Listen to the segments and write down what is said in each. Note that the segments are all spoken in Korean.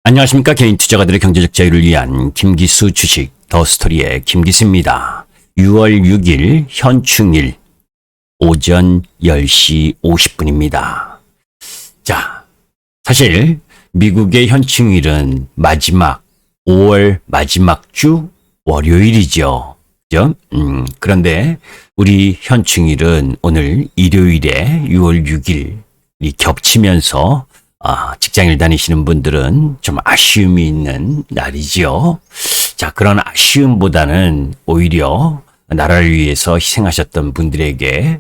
안녕하십니까. 개인 투자가들의 경제적 자유를 위한 김기수 주식 더스토리의 김기수입니다. 6월 6일 현충일 오전 10시 50분입니다. 자, 사실 미국의 현충일은 5월 마지막 주 월요일이죠. 그죠? 그런데 우리 현충일은 오늘 일요일에 6월 6일이 겹치면서 직장을 다니시는 분들은 좀 아쉬움이 있는 날이지요. 자, 그런 아쉬움보다는 오히려 나라를 위해서 희생하셨던 분들에게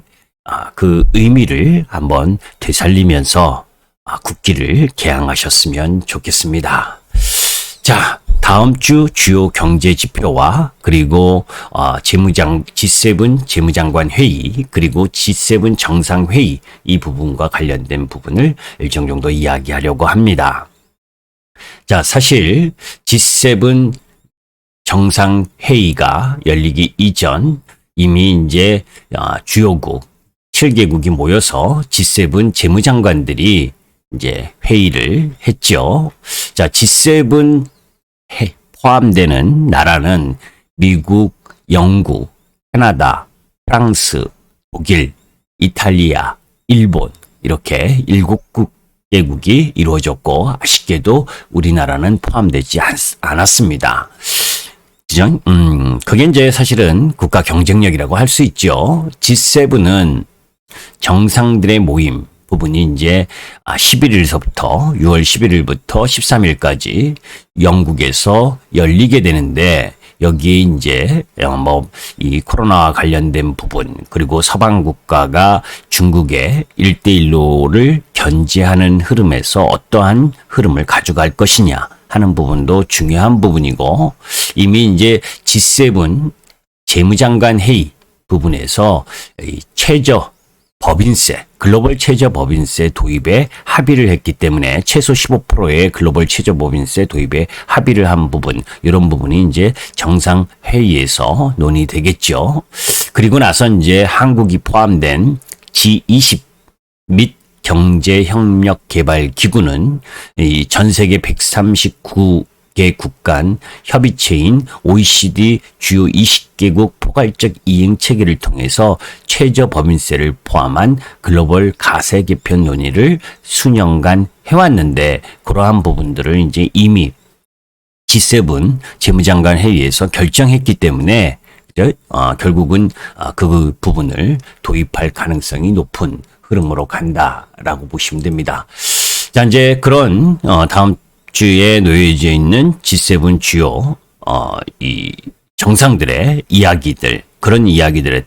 그 의미를 한번 되살리면서 국기를 개항하셨으면 좋겠습니다. 자, 다음 주 주요 경제 지표와 그리고 G7 재무장관 회의 그리고 G7 정상회의 이 부분과 관련된 부분을 일정 정도 이야기하려고 합니다. 자, 사실 G7 정상회의가 열리기 이전 이미 이제 주요국 7개국이 모여서 G7 재무장관들이 이제 회의를 했죠. 자, G7 포함되는 나라는 미국, 영국, 캐나다, 프랑스, 독일, 이탈리아, 일본 이렇게 7개국이 이루어졌고 아쉽게도 우리나라는 포함되지 않았습니다. 그게 이제 사실은 국가 경쟁력이라고 할 수 있죠. G7은 정상들의 모임 부분이 이제 11일서부터 6월 11일부터 13일까지 영국에서 열리게 되는데 여기에 이제 이 코로나와 관련된 부분 그리고 서방 국가가 중국의 1대1로를 견제하는 흐름에서 어떠한 흐름을 가져갈 것이냐 하는 부분도 중요한 부분이고 이미 이제 G7 재무장관 회의 부분에서 이 최저 법인세, 글로벌 최저 법인세 도입에 합의를 했기 때문에 최소 15%의 글로벌 최저 법인세 도입에 합의를 한 부분, 이런 부분이 이제 정상회의에서 논의되겠죠. 그리고 나서 이제 한국이 포함된 G20 및 경제협력개발기구는 이 전 세계 139개 국 간 협의체인 OECD 주요 20개국 포괄적 이행 체계를 통해서 최저 법인세를 포함한 글로벌 가세 개편 논의를 수년간 해왔는데 그러한 부분들을 이제 이미 G7 재무장관 회의에서 결정했기 때문에 결국은 그 부분을 도입할 가능성이 높은 흐름으로 간다라고 보시면 됩니다. 자, 이제 그런 다음 주에 놓여져 있는 G7 주요 이 정상들의 이야기들 그런 이야기들에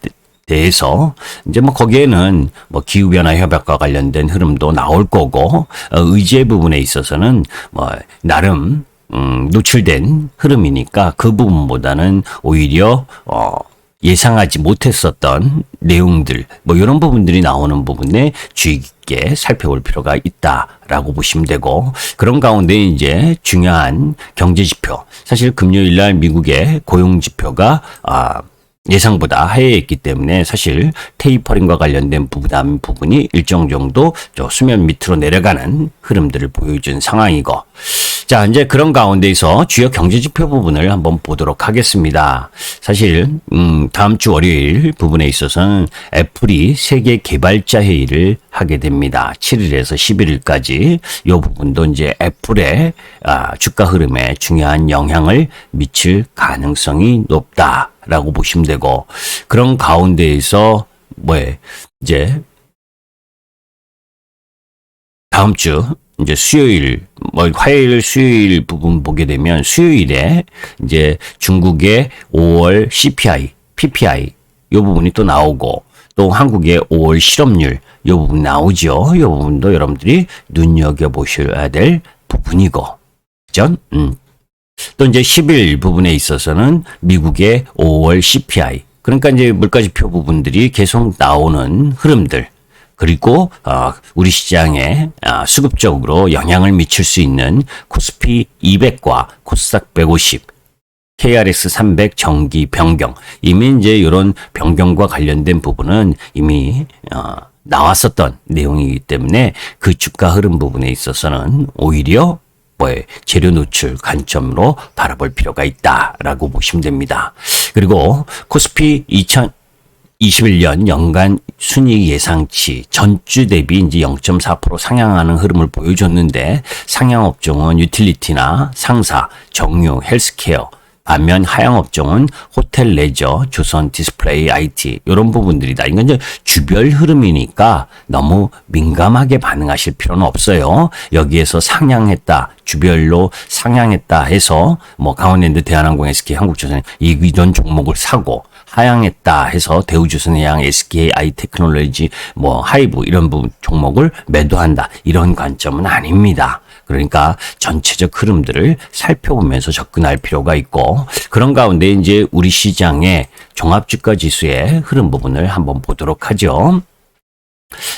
대해서 이제 거기에는 기후 변화 협약과 관련된 흐름도 나올 거고 의제 부분에 있어서는 나름 노출된 흐름이니까 그 부분보다는 오히려 예상하지 못했었던 내용들, 이런 부분들이 나오는 부분에 주의 깊게 살펴볼 필요가 있다라고 보시면 되고, 그런 가운데 이제 중요한 경제 지표, 사실 금요일 날 미국의 고용 지표가, 예상보다 하회했기 때문에 사실 테이퍼링과 관련된 부분이 일정 정도 수면 밑으로 내려가는 흐름들을 보여준 상황이고, 자, 이제 그런 가운데에서 주요 경제지표 부분을 한번 보도록 하겠습니다. 사실 다음 주 월요일 부분에 있어서는 애플이 세계 개발자 회의를 하게 됩니다. 7일에서 11일까지 이 부분도 이제 애플의 주가 흐름에 중요한 영향을 미칠 가능성이 높다라고 보시면 되고, 그런 가운데에서 이제 다음 주 이제 수요일, 화요일, 수요일 부분 보게 되면 수요일에 이제 중국의 5월 CPI, PPI 이 부분이 또 나오고 또 한국의 5월 실업률 이 부분 나오죠. 이 부분도 여러분들이 눈여겨보셔야 될 부분이고, 그죠? 또 이제 10일 부분에 있어서는 미국의 5월 CPI, 그러니까 이제 물가지표 부분들이 계속 나오는 흐름들, 그리고 우리 시장에 수급적으로 영향을 미칠 수 있는 코스피 200과 코스닥 150, KRX 300 정기 변경, 이미 이제 이런 변경과 관련된 부분은 이미 나왔었던 내용이기 때문에 그 주가 흐름 부분에 있어서는 오히려 재료 노출 관점으로 바라볼 필요가 있다라고 보시면 됩니다. 그리고 코스피 2021년 연간 순이익 예상치 전주 대비 이제 0.4% 상향하는 흐름을 보여줬는데 상향 업종은 유틸리티나 상사, 정유, 헬스케어, 반면 하향 업종은 호텔 레저, 조선 디스플레이, IT 이런 부분들이다. 이건 이제 주별 흐름이니까 너무 민감하게 반응하실 필요는 없어요. 여기에서 상향했다, 주별로 상향했다 해서 뭐 강원랜드, 대한항공, SK, 한국조선 이런 종목을 사고 하향했다 해서 대우조선해양, SK, 아이테크놀로지, 뭐 하이브 이런 부분 종목을 매도한다. 이런 관점은 아닙니다. 그러니까 전체적 흐름들을 살펴보면서 접근할 필요가 있고 그런 가운데 이제 우리 시장의 종합주가 지수의 흐름 부분을 한번 보도록 하죠.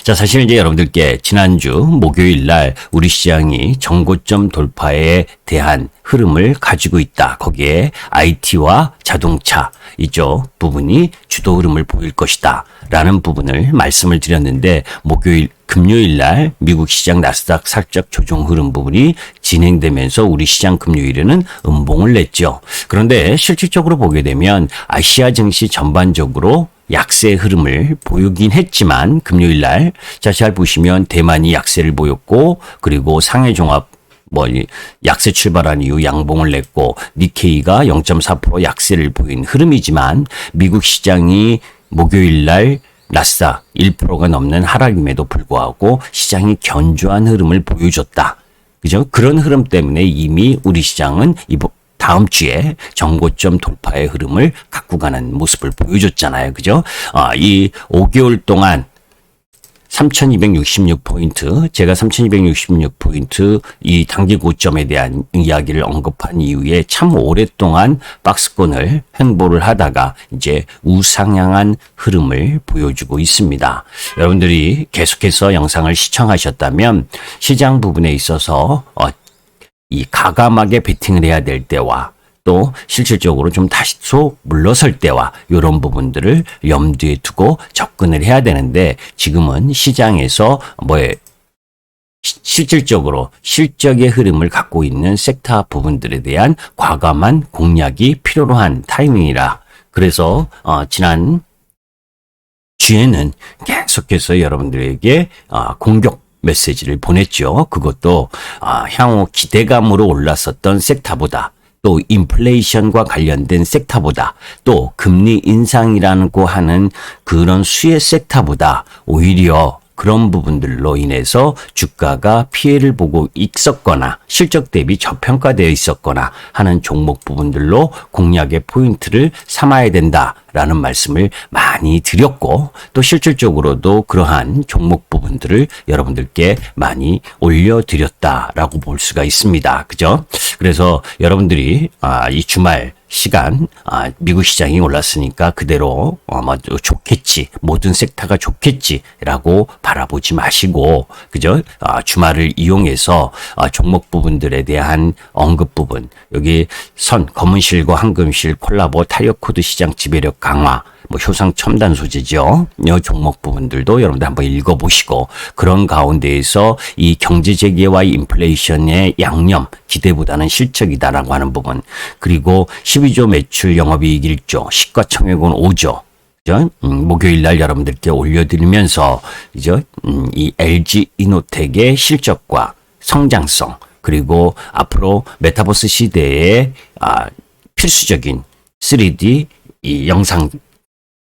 자, 사실 이제 여러분들께 지난주 목요일 날 우리 시장이 정고점 돌파에 대한 흐름을 가지고 있다. 거기에 IT와 자동차 이쪽 부분이 주도 흐름을 보일 것이다. 라는 부분을 말씀을 드렸는데 금요일 날 미국 시장 나스닥 살짝 조정 흐름 부분이 진행되면서 우리 시장 금요일에는 음봉을 냈죠. 그런데 실질적으로 보게 되면 아시아 증시 전반적으로 약세 흐름을 보이긴 했지만 금요일 날 잘 보시면 대만이 약세를 보였고 그리고 상해 종합 약세 출발한 이후 양봉을 냈고 니케이가 0.4% 약세를 보인 흐름이지만 미국 시장이 목요일 날 나스닥 1%가 넘는 하락임에도 불구하고 시장이 견조한 흐름을 보여줬다. 그죠? 그런 흐름 때문에 이미 우리 시장은 다음 주에 정고점 돌파의 흐름을 갖고 가는 모습을 보여줬잖아요. 그죠? 이 5개월 동안 3266포인트, 제가 3266포인트 이 단기 고점에 대한 이야기를 언급한 이후에 참 오랫동안 박스권을 횡보를 하다가 이제 우상향한 흐름을 보여주고 있습니다. 여러분들이 계속해서 영상을 시청하셨다면 시장 부분에 있어서 이 가감하게 베팅을 해야 될 때와 또 실질적으로 좀 다소 물러설 때와 이런 부분들을 염두에 두고 접근을 해야 되는데 지금은 시장에서 실질적으로 실적의 흐름을 갖고 있는 섹터 부분들에 대한 과감한 공략이 필요로 한 타이밍이라 그래서 지난 주에는 계속해서 여러분들에게 공격 메시지를 보냈죠. 그것도 향후 기대감으로 올랐었던 섹터보다 또 인플레이션과 관련된 섹터보다 또 금리 인상이라고 하는 그런 수혜 섹터보다 오히려 그런 부분들로 인해서 주가가 피해를 보고 있었거나 실적 대비 저평가되어 있었거나 하는 종목 부분들로 공략의 포인트를 삼아야 된다라는 말씀을 많이 드렸고 또 실질적으로도 그러한 종목 부분들을 여러분들께 많이 올려드렸다라고 볼 수가 있습니다. 그죠? 그래서 여러분들이 이 주말 시간 미국 시장이 올랐으니까 그대로 좋겠지 모든 섹터가 좋겠지라고 바라보지 마시고 그죠? 주말을 이용해서 종목 부분들에 대한 언급 부분 여기 검은실과 황금실 콜라보 타이어 코드 시장 지배력 강화 효상 첨단 소재죠. 이 종목 부분들도 여러분들 한번 읽어보시고 그런 가운데에서 이 경제 재개와 인플레이션의 양념 기대보다는 실적이다라고 하는 부분 그리고 12조 매출 영업이익 1조 시가총액은 5조 그죠? 목요일 날 여러분들께 올려드리면서 그죠? 이 LG 이노텍의 실적과 성장성 그리고 앞으로 메타버스 시대의 필수적인 3D 이 영상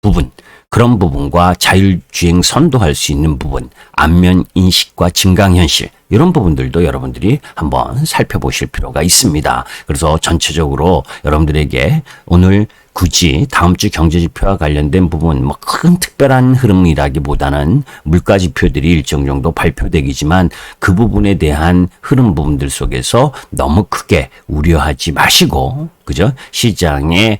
부분 그런 부분과 자율주행 선도할 수 있는 부분 안면 인식과 증강현실 이런 부분들도 여러분들이 한번 살펴보실 필요가 있습니다. 그래서 전체적으로 여러분들에게 오늘 굳이 다음 주 경제지표와 관련된 부분 큰 특별한 흐름이라기보다는 물가지표들이 일정 정도 발표되기지만 그 부분에 대한 흐름 부분들 속에서 너무 크게 우려하지 마시고 그죠? 시장의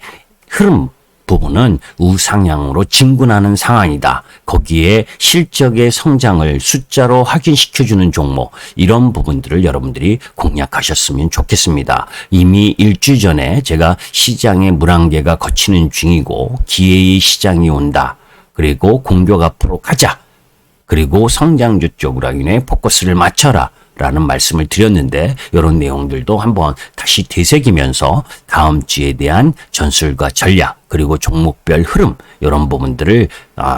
흐름 부분은 우상향으로 진군하는 상황이다. 거기에 실적의 성장을 숫자로 확인시켜주는 종목 이런 부분들을 여러분들이 공략하셨으면 좋겠습니다. 이미 일주 전에 제가 시장의 물안개가 걷히는 중이고 기회의 시장이 온다. 그리고 공격 앞으로 가자. 그리고 성장주 쪽으로 인해 포커스를 맞춰라. 라는 말씀을 드렸는데 이런 내용들도 한번 다시 되새기면서 다음 주에 대한 전술과 전략 그리고 종목별 흐름 이런 부분들을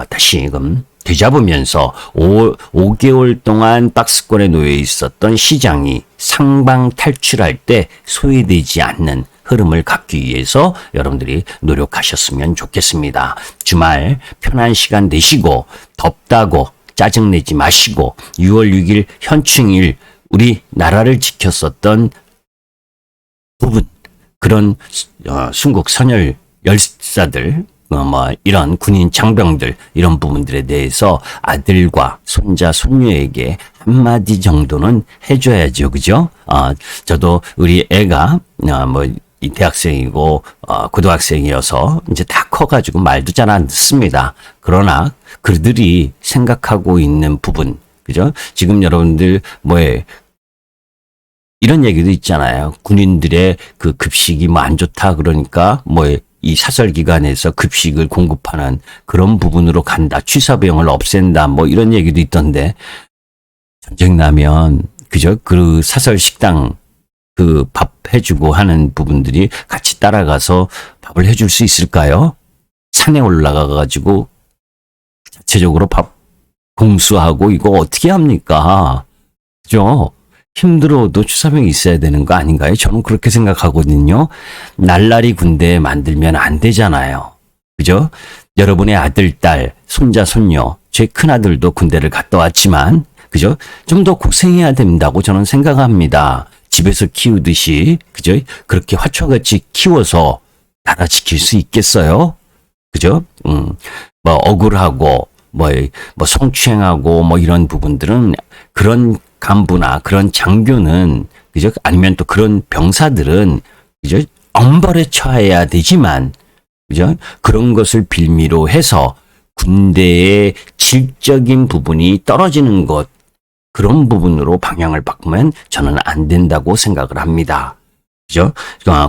다시금 되잡으면서 5개월 동안 박스권에 놓여 있었던 시장이 상방 탈출할 때 소외되지 않는 흐름을 갖기 위해서 여러분들이 노력하셨으면 좋겠습니다. 주말 편한 시간 내시고 덥다고 짜증내지 마시고 6월 6일 현충일 우리 나라를 지켰었던 부분 그런 순국 선열 열사들 이런 군인 장병들 이런 부분들에 대해서 아들과 손자 손녀에게 한마디 정도는 해줘야죠. 그죠? 저도 우리 애가 이 대학생이고 고등학생이어서 이제 다 커가지고 말도 잘 안 듣습니다. 그러나 그들이 생각하고 있는 부분, 그죠? 지금 여러분들 이런 얘기도 있잖아요. 군인들의 그 급식이 안 좋다 그러니까 이 사설 기관에서 급식을 공급하는 그런 부분으로 간다. 취사병을 없앤다. 이런 얘기도 있던데 전쟁 나면 그죠? 그 사설 식당 그 밥 해주고 하는 부분들이 같이 따라가서 밥을 해줄 수 있을까요? 산에 올라가가지고 자체적으로 밥 공수하고 이거 어떻게 합니까? 그죠? 힘들어도 취사병이 있어야 되는 거 아닌가요? 저는 그렇게 생각하거든요. 날라리 군대 만들면 안 되잖아요. 그죠? 여러분의 아들, 딸, 손자, 손녀, 제 큰아들도 군대를 갔다 왔지만 그죠? 좀 더 고생해야 된다고 저는 생각합니다. 집에서 키우듯이 그죠? 그렇게 화초같이 키워서 나라 지킬 수 있겠어요? 그죠? 억울하고 성추행하고 이런 부분들은 그런 간부나 그런 장교는 그죠? 아니면 또 그런 병사들은 그죠? 엄벌에 처해야 되지만 그죠? 그런 것을 빌미로 해서 군대의 질적인 부분이 떨어지는 것 그런 부분으로 방향을 바꾸면 저는 안 된다고 생각을 합니다. 그죠?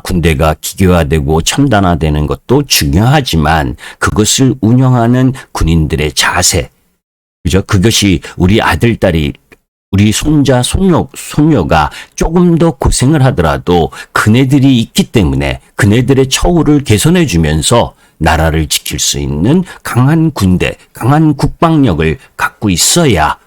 군대가 기계화되고 첨단화되는 것도 중요하지만 그것을 운영하는 군인들의 자세, 그죠? 그것이 우리 아들, 딸이 우리 손자, 손녀가 조금 더 고생을 하더라도 그네들이 있기 때문에 그네들의 처우를 개선해 주면서 나라를 지킬 수 있는 강한 군대, 강한 국방력을 갖고 있어야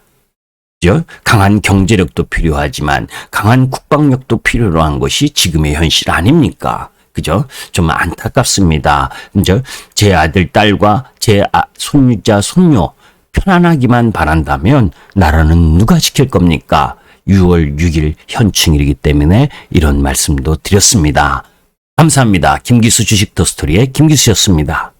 그죠? 강한 경제력도 필요하지만 강한 국방력도 필요로 한 것이 지금의 현실 아닙니까? 그죠? 좀 안타깝습니다. 그죠? 제 아들, 딸과 제 손자, 손녀 편안하기만 바란다면 나라는 누가 지킬 겁니까? 6월 6일 현충일이기 때문에 이런 말씀도 드렸습니다. 감사합니다. 김기수 주식더스토리의 김기수였습니다.